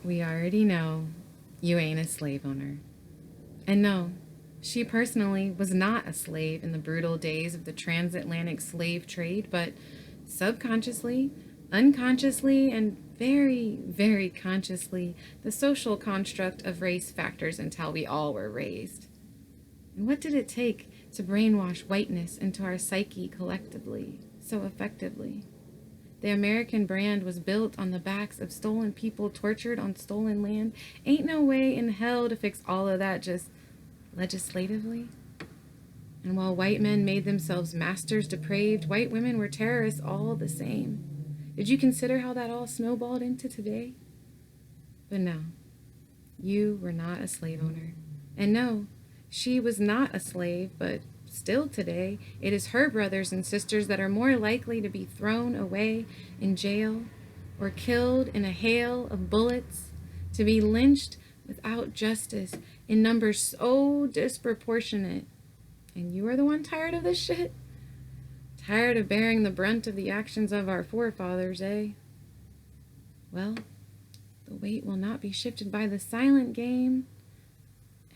We already know you ain't a slave owner. And no, she personally was not a slave in the brutal days of the transatlantic slave trade, but subconsciously, unconsciously, and very, very consciously, the social construct of race factors into how we all were raised. And what did it take to brainwash whiteness into our psyche collectively, so effectively? The American brand was built on the backs of stolen people tortured on stolen land. Ain't no way in hell to fix all of that just legislatively. And while white men made themselves masters depraved, white women were terrorists all the same. Did you consider how that all snowballed into today? But no, you were not a slave owner. And no, she was not a slave, but still today, it is her brothers and sisters that are more likely to be thrown away in jail or killed in a hail of bullets, to be lynched without justice in numbers so disproportionate. And you are the one tired of this shit? Tired of bearing the brunt of the actions of our forefathers, eh? Well, the weight will not be shifted by the silent game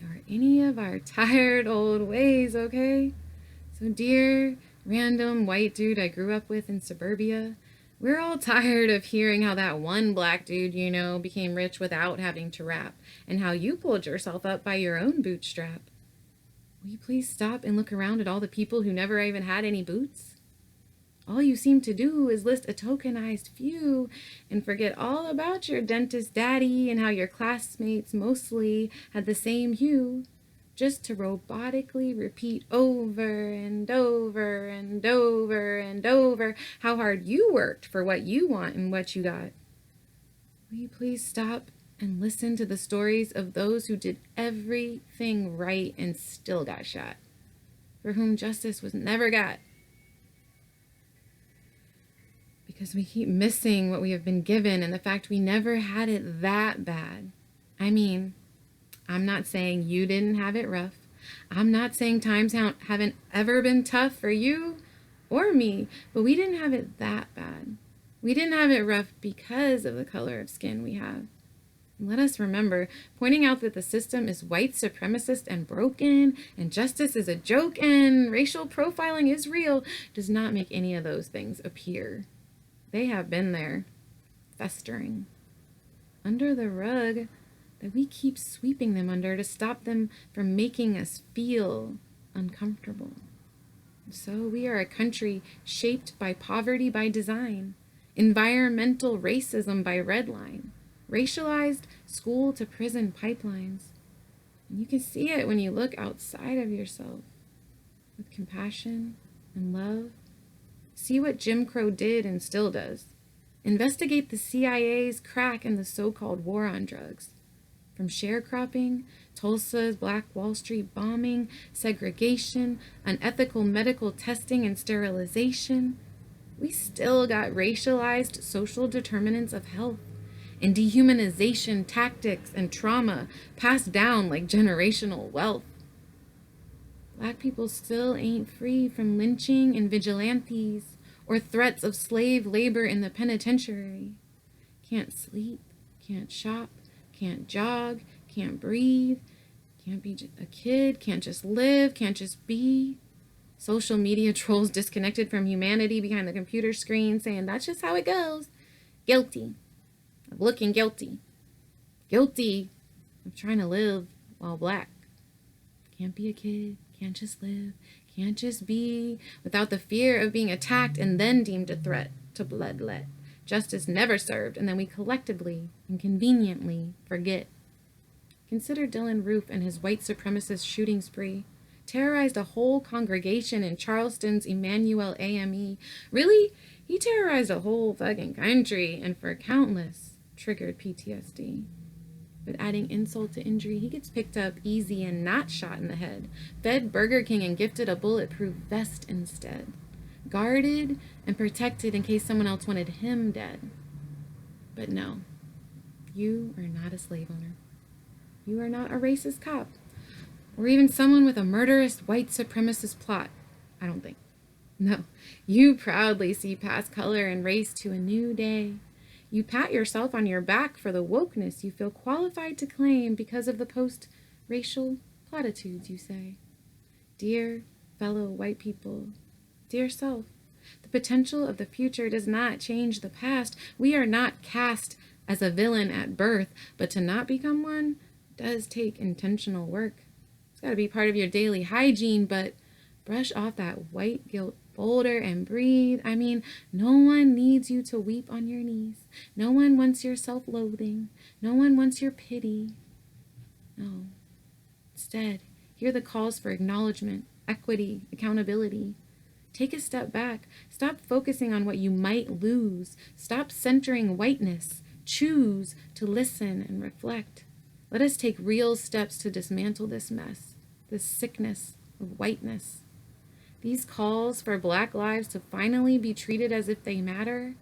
or any of our tired old ways, okay? So, dear random white dude I grew up with in suburbia, we're all tired of hearing how that one black dude you know became rich without having to rap, and how you pulled yourself up by your own bootstrap. Will you please stop and look around at all the people who never even had any boots? All you seem to do is list a tokenized few and forget all about your dentist daddy and how your classmates mostly had the same hue, just to robotically repeat over and over and over and over how hard you worked for what you want and what you got. Will you please stop and listen to the stories of those who did everything right and still got shot, for whom justice was never got? Because we keep missing what we have been given and the fact we never had it that bad. I mean, I'm not saying you didn't have it rough. I'm not saying times haven't ever been tough for you or me, but we didn't have it that bad. We didn't have it rough because of the color of skin we have. And let us remember, pointing out that the system is white supremacist and broken, and justice is a joke, and racial profiling is real, does not make any of those things appear. They have been there, festering, under the rug that we keep sweeping them under to stop them from making us feel uncomfortable. So we are a country shaped by poverty by design, environmental racism by redline, racialized school to prison pipelines. And you can see it when you look outside of yourself with compassion and love. See what Jim Crow did and still does. Investigate the CIA's crack in the so-called war on drugs. From sharecropping, Tulsa's Black Wall Street bombing, segregation, unethical medical testing and sterilization, we still got racialized social determinants of health and dehumanization tactics and trauma passed down like generational wealth. Black people still ain't free from lynching and vigilantes or threats of slave labor in the penitentiary. Can't sleep, can't shop, can't jog, can't breathe, can't be a kid, can't just live, can't just be. Social media trolls disconnected from humanity behind the computer screen saying that's just how it goes. Guilty of looking guilty. Guilty of trying to live while black. Can't be a kid, can't just live, can't just be, without the fear of being attacked and then deemed a threat to bloodlet. Justice never served, and then we collectively and conveniently forget. Consider Dylan Roof and his white supremacist shooting spree. Terrorized a whole congregation in Charleston's Emmanuel AME. Really? He terrorized a whole fucking country, and for countless triggered PTSD. But adding insult to injury, he gets picked up easy and not shot in the head, fed Burger King and gifted a bulletproof vest instead, guarded and protected in case someone else wanted him dead. But no, you are not a slave owner. You are not a racist cop, or even someone with a murderous white supremacist plot, I don't think. No, you proudly see past color and race to a new day. You pat yourself on your back for the wokeness you feel qualified to claim because of the post-racial platitudes you say. Dear fellow white people, dear self, the potential of the future does not change the past. We are not cast as a villain at birth, but to not become one does take intentional work. It's got to be part of your daily hygiene, but brush off that white guilt boulder and breathe. I mean, no one needs you to weep on your knees. No one wants your self-loathing. No one wants your pity. No. Instead, hear the calls for acknowledgement, equity, accountability. Take a step back. Stop focusing on what you might lose. Stop centering whiteness. Choose to listen and reflect. Let us take real steps to dismantle this mess, this sickness of whiteness. These calls for Black lives to finally be treated as if they matter,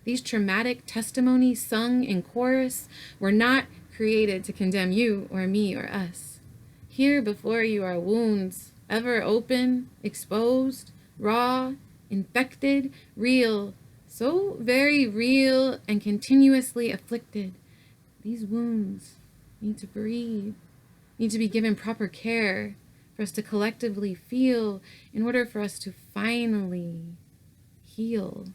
these traumatic testimonies sung in chorus, were not created to condemn you or me or us. Here before you are wounds, ever open, exposed, raw, infected, real, so very real and continuously afflicted. These wounds need to breathe, need to be given proper care for us to collectively feel in order for us to finally heal.